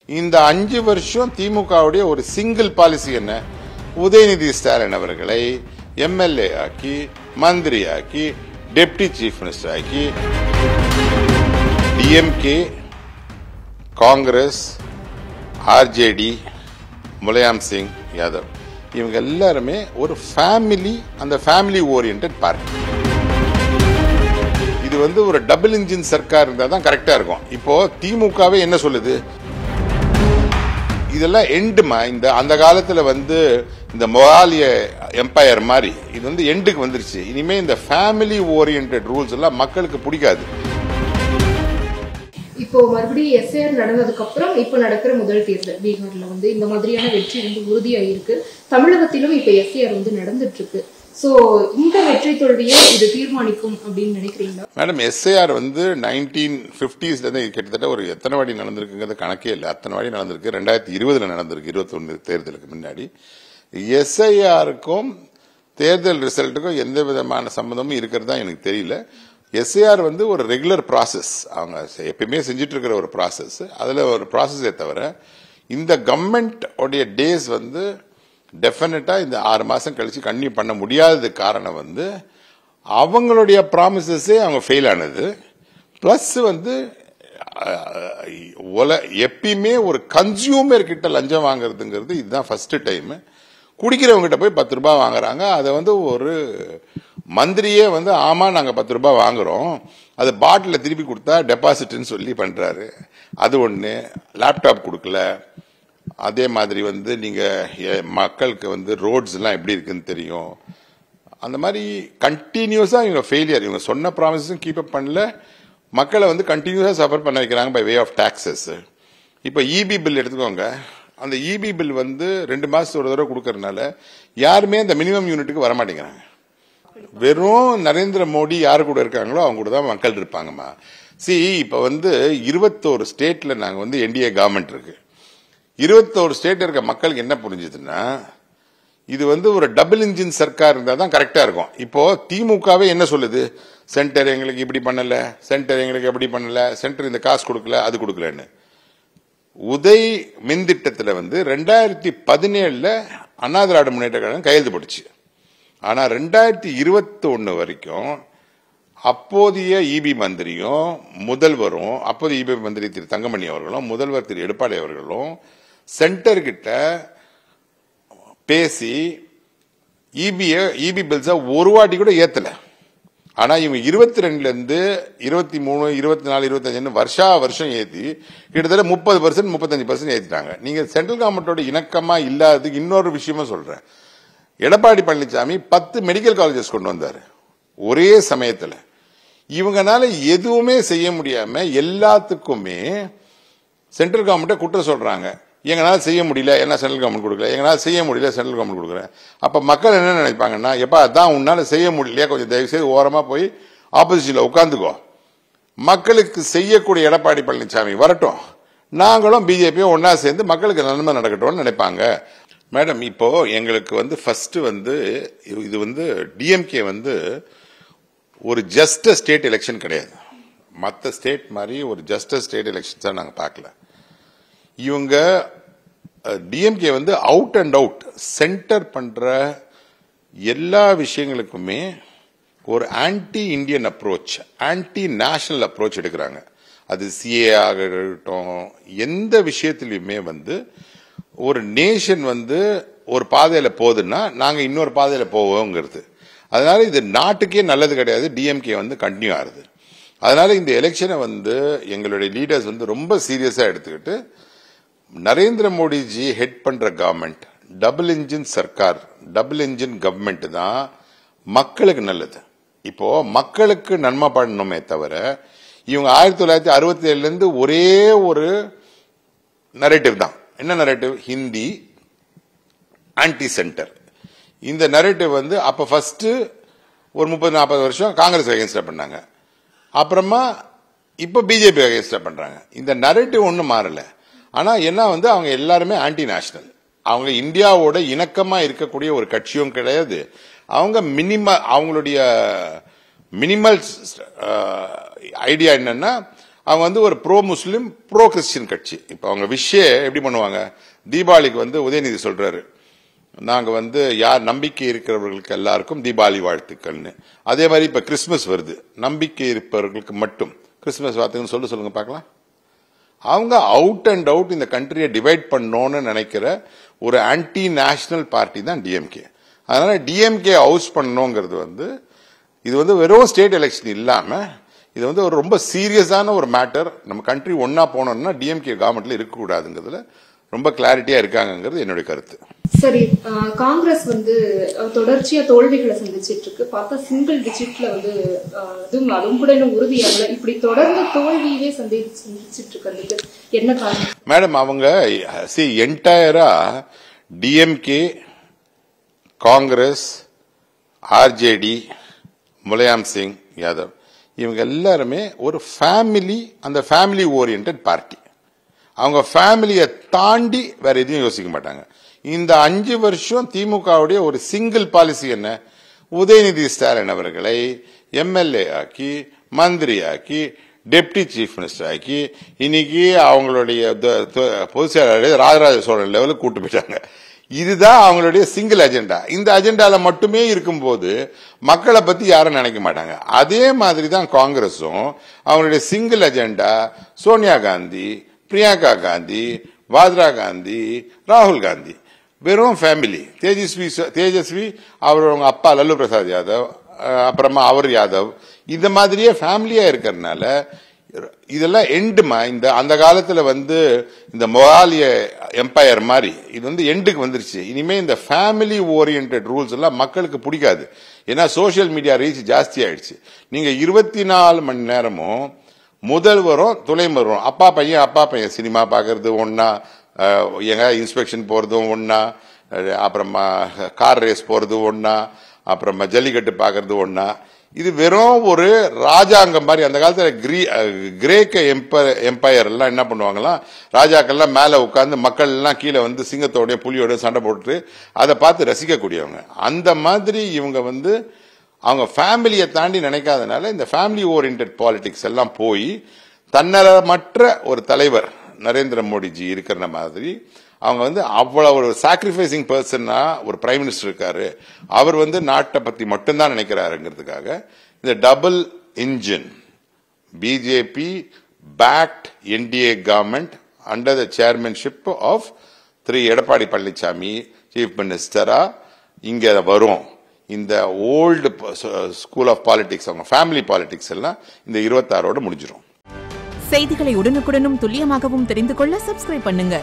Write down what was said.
இந்த 5 வருஷம் திமுகவுடைய ஒரு சிங்கிள் பாலிசி என்ன? உதயநிதி ஸ்டாலின் அவர்களை எம்எல்ஏ ஆக்கி, மந்திரி ஆக்கி, டெப்டி சீஃப் மினிஸ்டர் ஆக்கி, டிஎம்கே, காங்கிரஸ், ஆர்ஜேடி, முலாயம் சிங் யாதவ் இவங்க எல்லாருமே ஒரு ஃபேமிலி, அந்த ஃபேமிலி ஓரியன்டட் பார்ட்டி. இது ஒரு டபுள் இன்ஜின் சர்க்கார் இருந்தா தான் கரெக்டா இருக்கும். இப்போ திமுகவே என்ன சொல்லுது? இதெல்லாம் எண்டுமா. அந்த காலத்துல இந்த மொகாலிய எம்பையர் மாதிரி இது எண்டுக்கு வந்துருச்சு. இனிமே இந்த ஃபேமிலி ஓரியன்டட் ரூல்ஸ் எல்லாம் மக்களுக்கு பிடிக்காது. இப்போ மறுபடியும் எஸ்ஐஆர் நடந்ததுக்கு அப்புறம் இப்ப நடக்கிற முதல் தேர்தல் பீகார்ல இந்த மாதிரியான வெற்றி உறுதியாயிருக்கு. தமிழகத்திலும் இப்ப எஸ்ஐஆர் நடந்துட்டு இருக்கு. சோ இந்த வெற்றி தோல்வியை இது தீர்மானிக்கும் அப்படின்னு நினைக்கிறீங்களா? மேடம், எஸ்ஐஆர் 1950s கிட்டத்தட்ட ஒரு எத்தனை வாடி நடந்திருக்குங்கிறது கணக்கே இல்லை. அத்தனை வாடி நடந்திருக்கு. 2020 நடந்திருக்கு, 21 தேர்தலுக்கு முன்னாடி. எஸ்ஐஆருக்கும் தேர்தல் ரிசல்ட்டுக்கும் எந்த விதமான சம்பந்தமும் இருக்கிறதா எனக்கு தெரியல. எஸ்ஐஆர் ஒரு ரெகுலர் ப்ராசஸ், அவங்க எப்பயுமே செஞ்சுட்டு இருக்கிற ஒரு ப்ராசஸ். அதுல ஒரு ப்ராசஸே தவிர இந்த கவர்மெண்ட் உடைய டேஸ் டெஃபினட்டா இந்த 6 மாசம் கழிச்சு கன்டினியூ பண்ண முடியாதது காரணம் அவங்களுடைய ப்ராமிசஸே அவங்க ஃபெயில் ஆனது. பிளஸ் எப்பயுமே ஒரு கன்சியூமர் கிட்ட லஞ்சம் வாங்குறதுங்கிறது இதுதான் ஃபர்ஸ்ட் டைம். குடிக்கிறவங்க கிட்ட போய் 10 ரூபாய் வாங்குறாங்க. அதை ஒரு மந்திரியே ஆமா நாங்க 10 ரூபாய் வாங்குறோம், அது பாட்டில திருப்பி கொடுத்தா டெபாசிட்னு சொல்லி பண்றாரு. அது ஒண்ணு. லேப்டாப் கொடுக்கல. அதே மாதிரி நீங்க மக்களுக்கு ரோட்ஸ் எல்லாம் எப்படி இருக்குன்னு தெரியும். அந்த மாதிரி கண்டினியூஸா இவங்க ஃபெயிலியர். இவங்க சொன்ன ப்ராமிஸும் கீப் அப் பண்ணல. மக்களை கண்டினியூஸா சஃபர் பண்ண வைக்கிறாங்க பை வே ஆஃப் டாக்ஸஸ். இப்ப இபி பில் எடுத்துக்கோங்க. அந்த இபி பில் 2 மாசத்துக்கு ஒரு தடவை கொடுக்கறதுனால யாருமே அந்த மினிமம் யூனிட்டுக்கு வரமாட்டேங்கிறாங்க. வெறும் நரேந்திர மோடி யாரு கூட இருக்காங்களோ அவங்க கூட தான் மக்கள் இருப்பாங்கம்மா. இப்ப 21 ஸ்டேட்ல நாங்க என்டிஏ கவர்மெண்ட் இருக்கு. 21 ஸ்டேட் இருக்க மக்களுக்கு என்ன புரிஞ்சதுன்னா, இது ஒரு டபுள் இன்ஜின் சர்க்கார் இருந்தா தான் கரெக்டா இருக்கும். இப்போ திமுகவே என்ன சொல்லுது? சென்டர் எங்களுக்கு இப்படி பண்ணல, சென்டர் எங்களுக்கு எப்படி பண்ணல, சென்டர் இந்த காசு கொடுக்கல, அது கொடுக்கலன்னு. உதய் மின் திட்டத்துல 2017 அண்ணா திராவிட முன்னேற்ற கழகம் கையெழுத்து போட்டுச்சு. ஆனா 2021 வரைக்கும் அப்போதைய இபி மந்திரியும் முதல்வரும், அப்போதைய இபி மந்திரி திரு தங்கமணி அவர்களும் முதல்வர் திரு எடப்பாடி அவர்களும் சென்டர் கிட்ட பேசி இபி பில்ஸ ஒரு வாட்டி கூட ஏத்தல. ஆனா இவங்க 22ல இருந்து 23, 24, 25 வருஷா வருஷம் ஏத்தி கிட்டத்தட்ட 30%, 35% ஏத்திட்டாங்க. நீங்க சென்ட்ரல் கவர்மெண்டோட இணக்கமா இல்லாததுக்கு இன்னொரு விஷயமா சொல்றேன். எடப்பாடி பழனிசாமி 10 மெடிக்கல் காலேஜஸ் கொண்டு வந்தாரு ஒரே சமயத்துல. இவங்கனால எதுவுமே செய்ய முடியாம எல்லாத்துக்குமே சென்ட்ரல் கவர்மெண்ட் குற்றம் சொல்றாங்க. எங்களால செய்ய முடியல, என்ன சென்ட்ரல் கவர்மெண்ட் கொடுக்கல, எங்களால செய்ய முடியல, சென்ட்ரல் கவர்மெண்ட் கொடுக்கல. அப்ப மக்கள் என்ன நினைப்பாங்கன்னா, எப்ப அதான் உன்னால செய்ய முடியலையா, கொஞ்சம் தயவு செய்து ஓரமா போய் ஆப்போசிஷன்ல உட்காந்துக்கோ, மக்களுக்கு செய்யக்கூடிய எடப்பாடி பழனிசாமி வரட்டும், நாங்களும் பிஜேபியும் ஒன்னா சேர்ந்து மக்களுக்கு நன்மை நடக்கட்டும்னு நினைப்பாங்க. மேடம், இப்போ எங்களுக்கு ஃபர்ஸ்ட் இது டிஎம்கே ஒரு ஜஸ்ட் ஸ்டேட் எலெக்ஷன் கிடையாது. மற்ற ஸ்டேட் மாதிரி ஒரு ஜஸ்ட் ஸ்டேட் எலெக்ஷன்ஸா நாங்க பார்க்கல. இவங்க DMK out and out centre பண்ற எல்லா விஷயங்களுக்குமே ஒரு anti Indian approach, anti national approach எடுக்கிறாங்க. அது சிஏ ஆகட்டும், எந்த விஷயத்திலுமே ஒரு நேஷன் ஒரு பாதையில போகுதுன்னா நாங்க இன்னொரு பாதையில போவோங்கிறது. அதனால இது நாட்டுக்கே நல்லது கிடையாது. டிஎம்கே கண்டினியூ ஆகுது. அதனால இந்த எலெக்ஷனை எங்களுடைய லீடர்ஸ் ரொம்ப சீரியஸா எடுத்துக்கிட்டு, நரேந்திர மோடிஜி ஹெட் பண்ற government double engine Sarkar, double engine government தான் மக்களுக்கு நல்லது. இப்போ மக்களுக்கு நன்மை பண்ணணுமே தவிர இவங்க 1967 இருந்து ஒரே ஒரு நரேட்டிவ் தான். என்ன நரேட்டிவ்? Hindi, anti centre. இந்த நரேட்டிவ் அப்ப ஃபர்ஸ்ட் ஒரு 30-40 வருஷம் காங்கிரஸ் அகேன்ஸ்டா பண்ணாங்க. அப்புறமா இப்ப பிஜேபி அகேன்ஸ்டா பண்றாங்க. இந்த நரேட்டிவ் ஒன்னும் மாறல. ஆனா என்ன அவங்க எல்லாருமே ஆன்டி நேஷனல். அவங்க இந்தியாவோட இணக்கமா இருக்கக்கூடிய ஒரு கட்சியும் கிடையாது. அவங்க அவங்களுடைய மினிமல் ஐடியா என்னன்னா, அவங்க வந்து ஒரு ப்ரோ முஸ்லிம் ப்ரோ கிறிஸ்டியன் கட்சி. இப்ப அவங்க விஷயம் எப்படி பண்ணுவாங்க, தீபாவளிக்கு வந்து உதயநிதி சொல்றாரு, நாங்க வந்து யார் நம்பிக்கை இருக்கிறவர்களுக்கு எல்லாருக்கும் தீபாவளி வாழ்த்துக்கள்னு. அதே மாதிரி இப்ப கிறிஸ்துமஸ் வருது, நம்பிக்கை இருப்பவர்களுக்கு மட்டும் கிறிஸ்துமஸ் வாழ்த்துக்கள் சொல்லுங்க பார்க்கலாம். அவங்க அவுட் அண்ட் அவுட் இந்த கண்ட்ரியை டிவைட் பண்ணணும்னு நினைக்கிற ஒரு ஆன்டி நேஷனல் பார்ட்டி தான் டிஎம்கே. அதனால டிஎம்கே ஹவுஸ் பண்ணணுங்கிறது வந்து இது வந்து வெறும் ஸ்டேட் எலெக்ஷன் இல்லாம இது வந்து ஒரு ரொம்ப சீரியஸான ஒரு மேட்டர். நம்ம கண்ட்ரி ஒன்னா போனோம்னா டிஎம்கே கவர்மெண்ட்ல இருக்கக்கூடாதுங்கிறதுல ரொம்ப கிளாரிட்டியா இருக்காங்கிறது என்னுடைய கருத்து. சரி, காங்கிரஸ் வந்து தொடர்ச்சியா தோல்விகளை சந்திச்சிட்டு இருக்கு. பார்த்தா சிங்கிள் டிஜிட்ல வந்து அதுவும் கூட இன்னும் உறுதியாகல. இப்படி தொடர்ந்து தோல்வியவே சந்திச்சிட்டு இருக்கிறதுக்கு என்ன காரணம் மேடம்? அவங்க என்டையரா டிஎம்கே, காங்கிரஸ், ஆர்ஜேடி, முலாயம் சிங் யாதவ் இவங்க எல்லாருமே ஒரு ஃபேமிலி, அந்த ஃபேமிலி ஓரியன்டட் பார்ட்டி. அவங்க ஃபேமிலியை தாண்டி வேற எதையும் யோசிக்க மாட்டாங்க. இந்த 5 வருஷம் திமுகவுடைய ஒரு சிங்கிள் பாலிசி என்ன, உதயநிதி ஸ்டாலின் அவர்களை எம்எல்ஏ ஆக்கி, மந்திரி ஆக்கி, டெப்டி சீஃப் மினிஸ்டர் ஆக்கி, இன்னைக்கு அவங்களுடைய பொதுச் செயலாளர் ராஜராஜ சோழன் லெவலுக்கு கூட்டு போயிட்டாங்க. இதுதான் அவங்களுடைய சிங்கிள் அஜெண்டா. இந்த அஜெண்டால மட்டுமே இருக்கும்போது மக்களை பத்தி யாரும் நினைக்க மாட்டாங்க. அதே மாதிரி தான் காங்கிரஸும் அவங்களுடைய சிங்கிள் அஜெண்டா சோனியா காந்தி, பிரியங்கா காந்தி, வாத்ரா காந்தி, ராகுல் காந்தி. வெறும் ஃபேமிலி. தேஜஸ்வி அவரோட அப்பா லல்லு பிரசாத் யாதவ், அப்புறமா அவர் யாதவ், இந்த மாதிரியே ஃபேமிலியா இருக்கிறதுனால இதெல்லாம் எண்டுமா. இந்த அந்த காலத்துல வந்து இந்த மொகாலிய எம்பையர் மாதிரி இது வந்து எண்டுக்கு வந்துருச்சு. இனிமே இந்த ஃபேமிலி ஓரியன்டட் ரூல்ஸ் எல்லாம் மக்களுக்கு பிடிக்காது. ஏன்னா சோசியல் மீடியா ரீச் ஜாஸ்தி ஆயிடுச்சு. நீங்க 24 மணி நேரமும் முதல்வரும் துணைமரும் அப்பா பையன் சினிமா பாக்குறது ஒன்னா, எங்க இன்ஸ்பெக்ஷன் போறதும் ஒன்னா, அப்புறமா கார் ரேஸ் போறது ஒன்னா, அப்புறமா ஜல்லிக்கட்டு பாக்குறது ஒன்னா. இது வெறும் ஒரு ராஜாங்கம் மாதிரி. அந்த காலத்துல கிரேக்க எம்பையர் எல்லாம் என்ன பண்ணுவாங்களாம், ராஜாக்கள்லாம் மேல உட்கார்ந்து மக்கள் எல்லாம் கீழே வந்து சிங்கத்தோடய புலியோட சண்டை போட்டு அதை பார்த்து ரசிக்கக்கூடியவங்க. அந்த மாதிரி இவங்க வந்து அவங்க ஃபேமிலியை தாண்டி நினைக்காதனால இந்த ஃபேமிலி ஓரியன்டட் பாலிடிக்ஸ் எல்லாம் போய் தன்னலமற்ற ஒரு தலைவர் நரேந்திர மோடிஜி இருக்கிற மாதிரி அவங்க வந்து அவ்வளவு ஒரு சாக்ரிஃபைசிங் பர்சனா ஒரு பிரைம் மினிஸ்டர் இருக்காரு. அவர் வந்து நாட்டை பத்தி மட்டும்தான் நினைக்கிறாருங்கிறதுக்காக இந்த double engine BJP backed NDA government under the chairmanship of Thiru Edappadi Palaniswami chief மினிஸ்டரா இங்க வரும். இந்த ஓல்டு ஸ்கூல் ஆஃப் பாலிடிக்ஸ், அவங்க ஃபேமிலி பாலிடிக்ஸ் எல்லாம் இந்த 26 முடிஞ்சிடும். செய்திகளை உடனுக்குடனும் துல்லியமாகவும் தெரிந்து கொள்ள சப்ஸ்கிரைப் பண்ணுங்க.